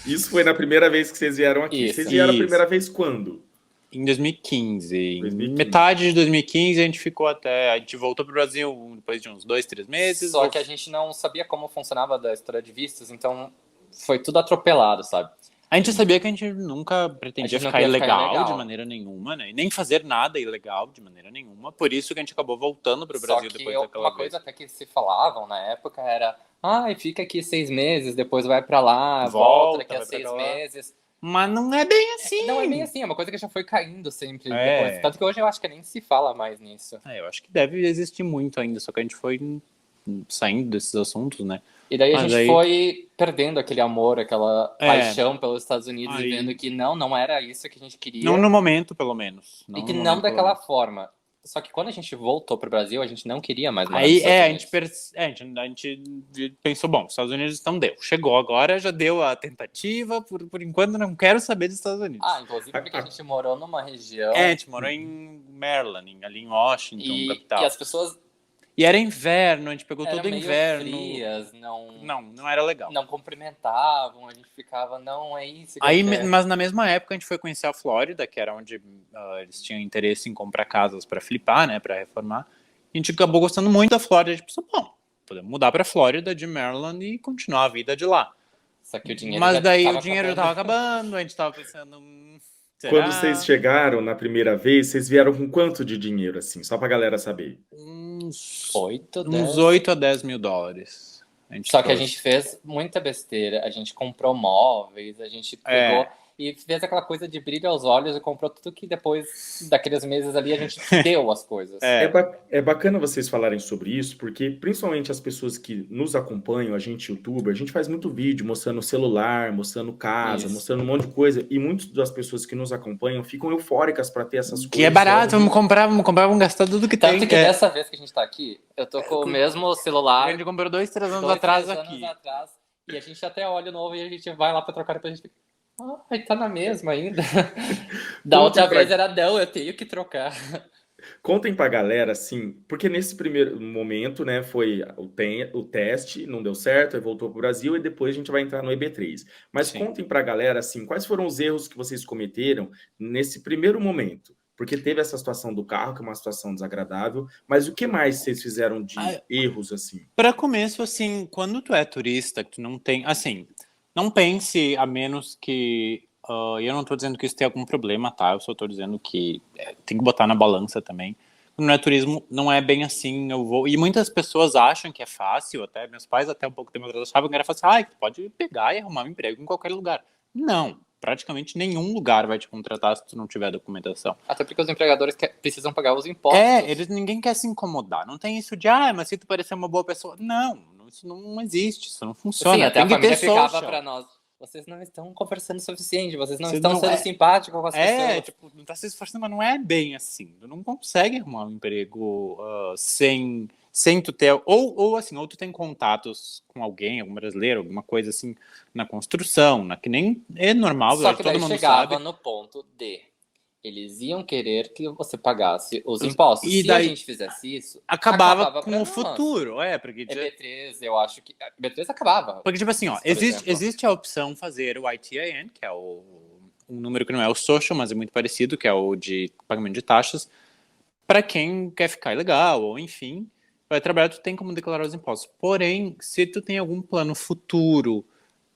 Isso foi na primeira vez que vocês vieram aqui. Vocês Isso. vieram a primeira Isso. vez quando? Em 2015. Em 2015. metade de 2015 a gente ficou até... A gente voltou pro Brasil depois de uns 2, 3 meses. Só que a gente não sabia como funcionava da história de vistos, então foi tudo atropelado, sabe? A gente sabia que a gente nunca pretendia A gente não ficar queria ficar ilegal ilegal. de maneira nenhuma, né? E nem fazer nada ilegal de maneira nenhuma. Por isso que a gente acabou voltando pro Só Brasil que depois daquela uma vez. coisa até que se falavam na época era fica aqui 6 meses, depois vai pra lá, Volta, volta daqui a vai pra 6 lá. meses. Mas não é bem assim. Não é bem assim, é uma coisa que já foi caindo sempre É. depois. Tanto que hoje eu acho que nem se fala mais nisso. Eu acho que deve existir muito ainda, só que a gente foi saindo desses assuntos, né? E daí a Mas gente aí- foi perdendo aquele amor, aquela paixão pelos Estados Unidos Aí- e vendo que não era isso que a gente queria. Não no momento, pelo menos. e que no não momento, daquela pelo forma. Só que quando a gente voltou pro Brasil, a gente não queria mais morar menos. nos Aí Estados Unidos. a gente pensou, bom, os Estados Unidos então deu. Chegou agora, já deu a tentativa, por enquanto não quero saber dos Estados Unidos. Inclusive porque a gente morou numa região a gente morou em Maryland, ali em Washington, e capital. as pessoas E era inverno, a gente pegou eram todo meio inverno. frias, Não era legal. não cumprimentavam, a gente ficava, não é isso que Aí, eu quero. mas na mesma época a gente foi conhecer a Flórida, que era onde eles tinham interesse em comprar casas para flipar, né, para reformar. E a gente acabou gostando muito da Flórida. A gente pensou, bom, podemos mudar para Flórida de Maryland e continuar a vida de lá. Só que o dinheiro Mas já daí tava o dinheiro acabando. estava acabando, a gente estava pensando, será? Quando vocês chegaram na primeira vez, vocês vieram com quanto de dinheiro, assim? Só pra galera saber. Uns 10. 8 a 10 mil dólares. Só que a trouxe. gente fez muita besteira. A gente comprou móveis, a gente pegou e fez aquela coisa de brilho aos olhos e comprou tudo que depois daqueles meses ali a gente deu as coisas. É bacana vocês falarem sobre isso, porque principalmente as pessoas que nos acompanham, a gente youtuber, a gente faz muito vídeo mostrando celular, mostrando casa, Isso. mostrando um monte de coisa, e muitas das pessoas que nos acompanham ficam eufóricas para ter essas coisas. Que é barato, vamos comprar, vamos gastar tudo que Tanto tem. que dessa vez que a gente tá aqui, eu tô com o mesmo A celular. gente comprou 2, 3 anos 2, atrás 3 aqui. anos atrás, e a gente até olha o novo e a gente vai lá pra trocar, depois a gente fica, tá na mesma ainda. Da outra vez era, não, eu tenho que trocar. Contem pra galera, assim, porque nesse primeiro momento, né, foi o teste, não deu certo, aí voltou pro Brasil e depois a gente vai entrar no EB3. Mas Sim. contem pra galera, assim, quais foram os erros que vocês cometeram nesse primeiro momento? Porque teve essa situação do carro, que é uma situação desagradável, mas o que mais vocês fizeram de erros, assim? Para começo, assim, quando tu é turista, que tu não tem, assim, não pense a menos que, eu não tô dizendo que isso tem algum problema, tá? Eu só tô dizendo que tem que botar na balança também. Quando não é turismo, não é bem assim, e muitas pessoas acham que é fácil, até meus pais até um pouco tempo atrás achavam que era fácil, tu pode pegar e arrumar um emprego em qualquer lugar. Não. Praticamente nenhum lugar vai te contratar se tu não tiver documentação. Até porque os empregadores precisam pagar os impostos. Ninguém quer se incomodar. Não tem isso de, mas se tu parecer uma boa pessoa. Não, isso não existe, isso não funciona. Sim, até tem a que família ter ficava social. pra nós. Vocês não estão conversando o suficiente, vocês não Vocês estão não- sendo simpáticos com as pessoas. Tipo, não tá se esforçando, mas não é bem assim. Tu não consegue arrumar um emprego sem tu ter, ou tu tem contatos com alguém, algum brasileiro, alguma coisa assim, na construção, que nem é normal, Só que todo daí mundo chegava sabe. no ponto de eles iam querer que você pagasse os impostos. E Se daí a gente fizesse isso, Acabava com pra o nós. futuro, porque... EB3, eu acho que... EB3 acabava. Porque, tipo assim, Por exemplo. existe a opção fazer o ITIN, que é um número que não é o social, mas é muito parecido, que é o de pagamento de taxas, para quem quer ficar ilegal, ou enfim, vai trabalhar, tu tem como declarar os impostos. Porém, se tu tem algum plano futuro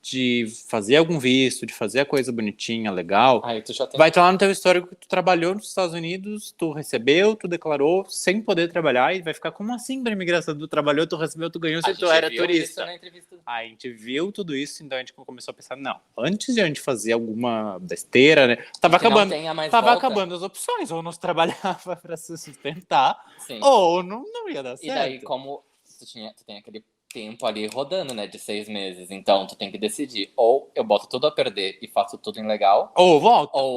de fazer algum visto, de fazer a coisa bonitinha, legal, Aí tu já tem... vai estar lá no teu histórico que tu trabalhou nos Estados Unidos, tu recebeu, tu declarou sem poder trabalhar, e vai ficar como assim pra imigração? Tu trabalhou, tu recebeu, tu ganhou, se tu era turista. Aí a gente viu tudo isso, então a gente começou a pensar, não, antes de a gente fazer alguma besteira, né, tava acabando as opções, ou nos trabalhava pra se sustentar, Sim. ou não ia dar certo. E daí, como tu tem aquele tempo ali rodando, né, de 6 meses, então tu tem que decidir, ou eu boto tudo a perder e faço tudo ilegal, ou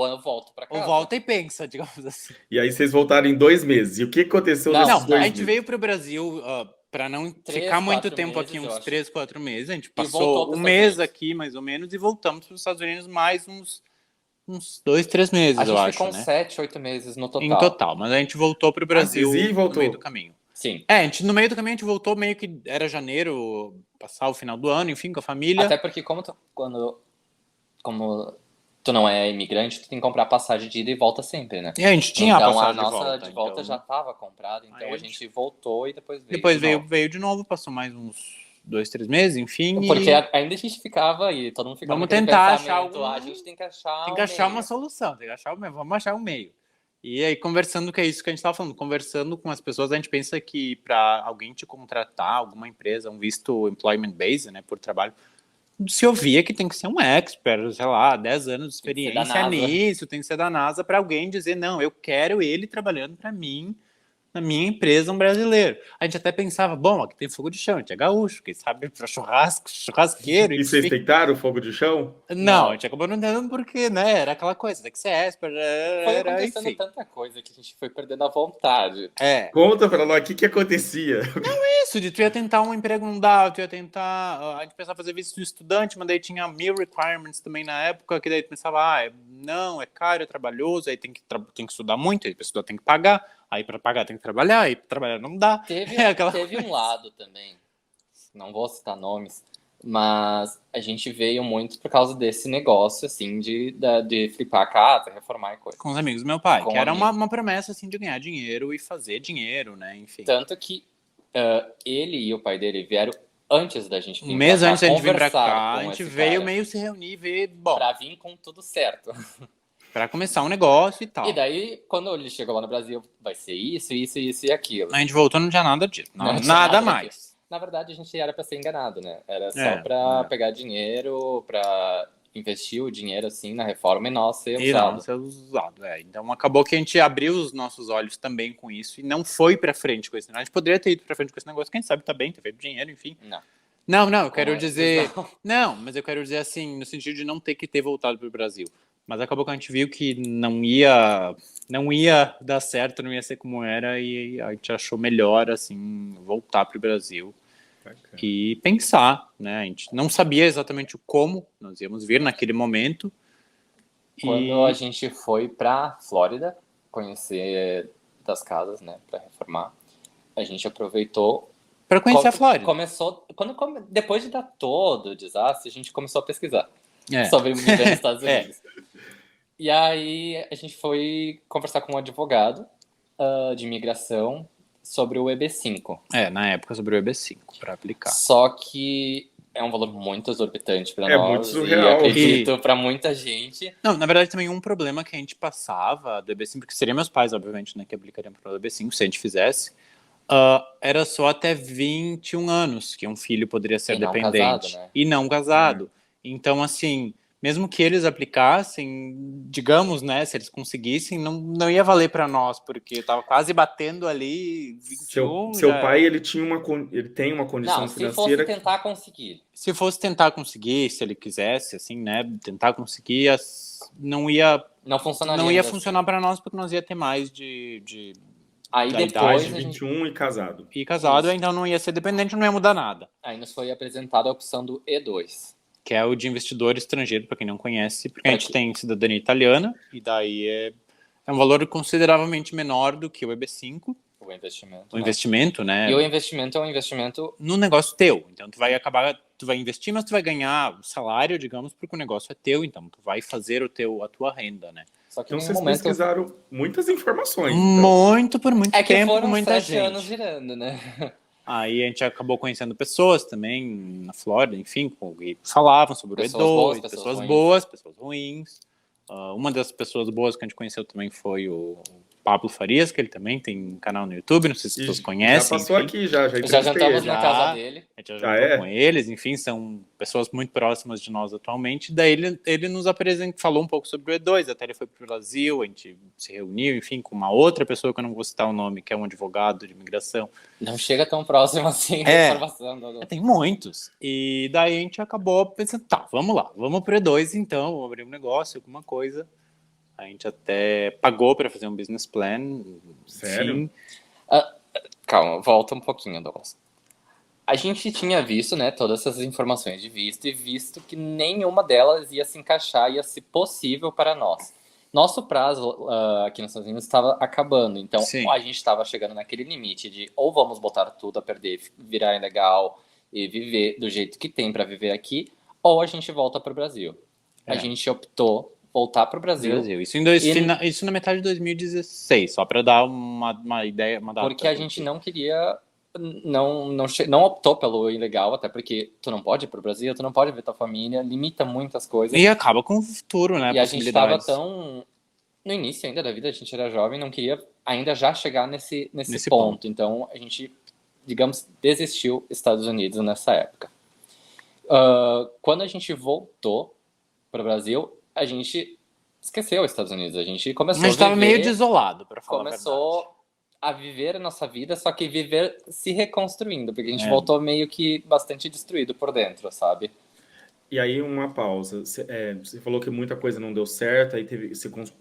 eu volto pra casa. Ou volta e pensa, digamos assim. E aí vocês voltaram em 2 meses. E o que aconteceu nesses 2 meses? A gente veio pro Brasil para não ficar muito tempo aqui, uns 3, 4 meses. A gente passou um mês aqui, mais ou menos, e voltamos para os Estados Unidos mais uns 2, 3 meses, eu acho. A gente ficou uns 7, 8 meses no total. Em total, mas a gente voltou pro Brasil no meio do caminho. Sim. No meio do caminho a gente voltou meio que era janeiro, passar o final do ano, enfim, com a família. Até porque quando como tu não é imigrante, tu tem que comprar passagem de ida e volta sempre, né? E a gente tinha a Então a passagem nossa de de volta então... já estava comprada, então Aí a gente voltou e depois veio Depois de novo. veio de novo, passou mais uns 2, 3 meses, enfim. Porque E ainda a gente ficava aí, todo mundo ficava vamos naquele tentar achar pensamento, a gente tem que achar tem o que achar uma meio. solução, tem que achar o meio, vamos achar o meio. E aí, conversando, que é isso que a gente estava falando, conversando com as pessoas, a gente pensa que para alguém te contratar, alguma empresa, um visto employment based, né, por trabalho, se ouvia que tem que ser um expert, sei lá, 10 anos de experiência nisso, tem que ser da NASA para alguém dizer, não, eu quero ele trabalhando para mim, na minha empresa, um brasileiro. A gente até pensava, bom, aqui tem fogo de chão, a gente é gaúcho, quem sabe para churrasqueiro, E vocês tentaram o fogo de chão? Não, a gente acabou não entendendo porque, né, era aquela coisa, tem que ser expert, Foi acontecendo enfim. tanta coisa que a gente foi perdendo a vontade. Conta pra nós, o que acontecia? Isso, de tu ia tentar um emprego, não dava, tu ia tentar, a gente pensava fazer visto de estudante, mas daí tinha 1000 requirements também na época, que daí tu pensava, não, é caro, é trabalhoso, aí tem que estudar muito, aí pra estudar tem que pagar, aí pra pagar tem que trabalhar, aí pra trabalhar não dá. Teve um lado também, não vou citar nomes, mas a gente veio muito por causa desse negócio, assim, de flipar a casa, reformar e coisa. Com os amigos do meu pai, que era uma promessa, assim, de ganhar dinheiro e fazer dinheiro, né, enfim. Tanto que ele e o pai dele vieram antes da gente vir um mês pra cá, antes da gente vir pra cá, a gente veio cara, meio se reunir e ver, bom... Pra vir com tudo certo. Pra começar um negócio e tal. E daí, quando ele chegou lá no Brasil, vai ser isso, isso, isso e aquilo. A gente voltou, não tinha nada disso. Não, nada mais. Na verdade, a gente era pra ser enganado, né? Era só pra pegar dinheiro, pra investir o dinheiro, assim, na reforma e não ser usado. Não ser usado, Então, acabou que a gente abriu os nossos olhos também com isso e não foi pra frente com esse negócio. A gente poderia ter ido pra frente com esse negócio, quem sabe tá bem, ter feito dinheiro, enfim. Não, eu quero dizer... Não, mas eu quero dizer assim, no sentido de não ter que ter voltado pro Brasil. Mas acabou que a gente viu que não ia dar certo, não ia ser como era, e a gente achou melhor, assim, voltar pro Brasil. E pensar, né? A gente não sabia exatamente como nós íamos vir naquele momento. Quando a gente foi pra Flórida conhecer das casas, né, pra reformar, a gente aproveitou para conhecer a Flórida. Depois de dar todo o desastre, a gente começou a pesquisar sobre viver nos Estados Unidos. E aí a gente foi conversar com um advogado de imigração sobre o EB5. Na época sobre o EB5, para aplicar. Só que é um valor muito exorbitante para nós. É muito surreal. E acredito para muita gente. Não, na verdade também um problema que a gente passava do EB5, porque seria meus pais, obviamente, né, que aplicariam para o EB5, se a gente fizesse, era só até 21 anos que um filho poderia ser dependente. Casado, né? E não casado. Então, assim... Mesmo que eles aplicassem, digamos, né, se eles conseguissem, não ia valer para nós, porque estava quase batendo ali 21. Seu pai, ele tem uma condição financeira... Se fosse tentar conseguir. Se fosse tentar conseguir, se ele quisesse, assim, né, tentar conseguir, não ia funcionar para nós, porque nós ia ter mais de aí depois de 21 e casado. E casado, então não ia ser dependente, não ia mudar nada. Aí nos foi apresentada a opção do E2. Que é o de investidor estrangeiro, para quem não conhece, porque a gente tem cidadania italiana, e daí é um valor consideravelmente menor do que o EB5. O investimento, né? E o investimento é um investimento... no negócio teu. Então, tu vai investir, mas tu vai ganhar o salário, digamos, porque o negócio é teu, então tu vai fazer a tua renda, né? Só que então vocês pesquisaram muitas informações. Muito, por muito tempo, foram muita 7 anos girando, né? Aí a gente acabou conhecendo pessoas também na Flórida, enfim, que falavam sobre o E2, pessoas boas, pessoas ruins. Uma das pessoas boas que a gente conheceu também foi o Pablo Farias, que ele também tem um canal no YouTube, não sei se vocês conhecem. Já passou aqui, já jantamos na casa dele. A gente já jantou com eles, enfim, são pessoas muito próximas de nós atualmente. Daí ele nos falou um pouco sobre o E2, até ele foi para o Brasil, a gente se reuniu, enfim, com uma outra pessoa que eu não vou citar o nome, que é um advogado de imigração. Não chega tão próximo assim a informação. Tem muitos. E daí a gente acabou pensando, vamos lá, vamos pro E2 então, vamos abrir um negócio, alguma coisa. A gente até pagou para fazer um business plan. Sério? Calma, volta um pouquinho, Douglas. A gente tinha visto, né, todas essas informações de visto e visto que nenhuma delas ia se encaixar, ia ser possível para nós. Nosso prazo aqui nos Estados Unidos estava acabando, então a gente estava chegando naquele limite de ou vamos botar tudo a perder, virar ilegal e viver do jeito que tem para viver aqui, ou a gente volta para o Brasil. a gente optou voltar para o Brasil. Isso, isso na metade de 2016, só para dar uma ideia, uma data. Porque a gente não queria, não optou pelo ilegal, até porque tu não pode ir para o Brasil, tu não pode ver tua família, limita muitas coisas. E acaba com o futuro, né? E a gente estava tão... No início ainda da vida, a gente era jovem, não queria ainda já chegar nesse ponto. Então, a gente, digamos, desistiu dos Estados Unidos nessa época. Quando a gente voltou para o Brasil, a gente esqueceu os Estados Unidos. A gente começou a viver... estava meio desolado, para falar Começou a viver a nossa vida, só que viver se reconstruindo, porque a gente voltou meio que bastante destruído por dentro, sabe? E aí, uma pausa. Você falou que muita coisa não deu certo, aí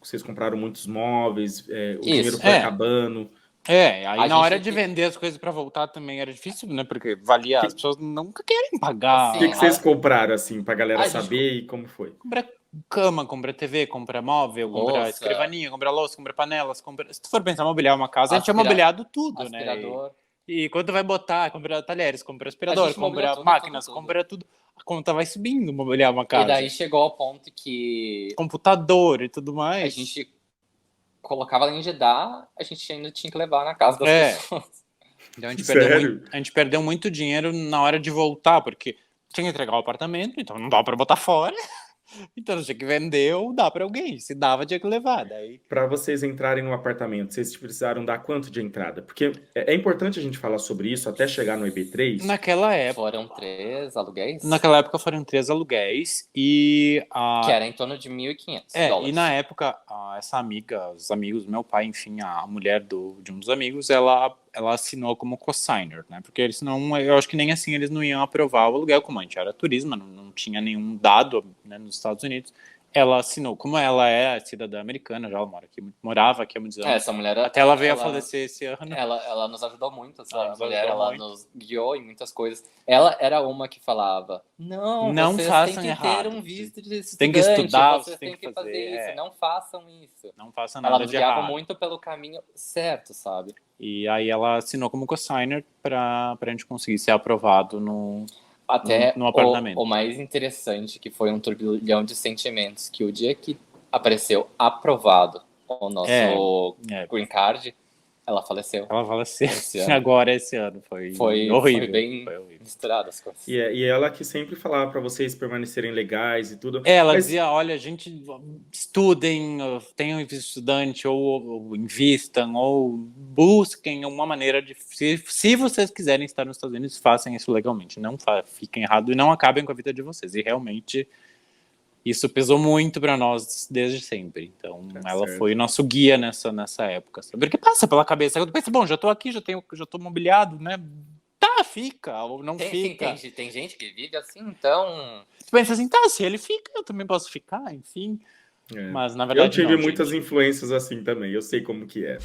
vocês compraram muitos móveis, o dinheiro foi acabando. Aí na hora de vender as coisas para voltar também era difícil, né? Porque valia, as pessoas nunca querem pagar. O que vocês compraram, assim, pra galera saber e como foi? Compra cama, compra TV, compra móvel, compra escrivaninha, compra louça, compra panelas, Se tu for pensar mobiliar uma casa, a gente tinha mobiliado tudo, aspirador. Né? E quando vai botar, compra talheres, compra aspirador, compra máquinas, compra tudo. A conta vai subindo, mobiliar uma casa. E daí chegou ao ponto que... computador e tudo mais. A gente colocava além de dar, a gente ainda tinha que levar na casa das pessoas. Então a gente perdeu muito dinheiro na hora de voltar, porque tinha que entregar o apartamento, então não dá para botar fora. Então tinha que vender ou dar para alguém. Se dava, tinha que levar. Daí... Para vocês entrarem no apartamento, vocês precisaram dar quanto de entrada? Porque é importante a gente falar sobre isso até chegar no EB3. Naquela época... Foram 3 aluguéis? Naquela época foram 3 aluguéis e... que era em torno de $1.500. E na época, essa amiga, os amigos, meu pai, enfim, a mulher de um dos amigos, ela assinou como co-signer, né? Porque senão, eu acho que nem assim eles não iam aprovar o aluguel, como a gente era turismo, não tinha nenhum dado, né, nos Estados Unidos. Ela assinou, como ela é cidadã americana, já ela morava aqui há muitos anos. Essa mulher, até ela veio a falecer esse ano. Ela nos ajudou muito, essa mulher, ela nos guiou em muitas coisas. Ela era uma que falava, não vocês façam têm que errado. ter um visto de estudante, tem que estudar, vocês têm que fazer isso, não façam isso. Não façam nada ela nos de guiava errado. muito pelo caminho certo, sabe? E aí ela assinou como co-signer pra gente conseguir ser aprovado no apartamento. O mais interessante, que foi um turbilhão de sentimentos, que o dia que apareceu aprovado o nosso green card, ela faleceu. Ela faleceu agora esse ano. Foi horrível. Foi bem misturado as coisas. E ela que sempre falava para vocês permanecerem legais e tudo. Ela dizia, olha, gente, estudem, tenham visto estudante, ou invistam, ou busquem uma maneira de... Se vocês quiserem estar nos Estados Unidos, façam isso legalmente. Não fiquem errado e não acabem com a vida de vocês. E realmente... isso pesou muito para nós desde sempre. Então, ela foi nosso guia nessa época. Sabe? Porque passa pela cabeça. Eu penso, bom, já tô aqui, já tô mobiliado, né? Tá, fica, ou não fica. Tem gente que vive assim, então... Tu pensa assim, tá, se ele fica, eu também posso ficar, enfim. Mas, na verdade, eu tive muitas influências assim também, eu sei como que é.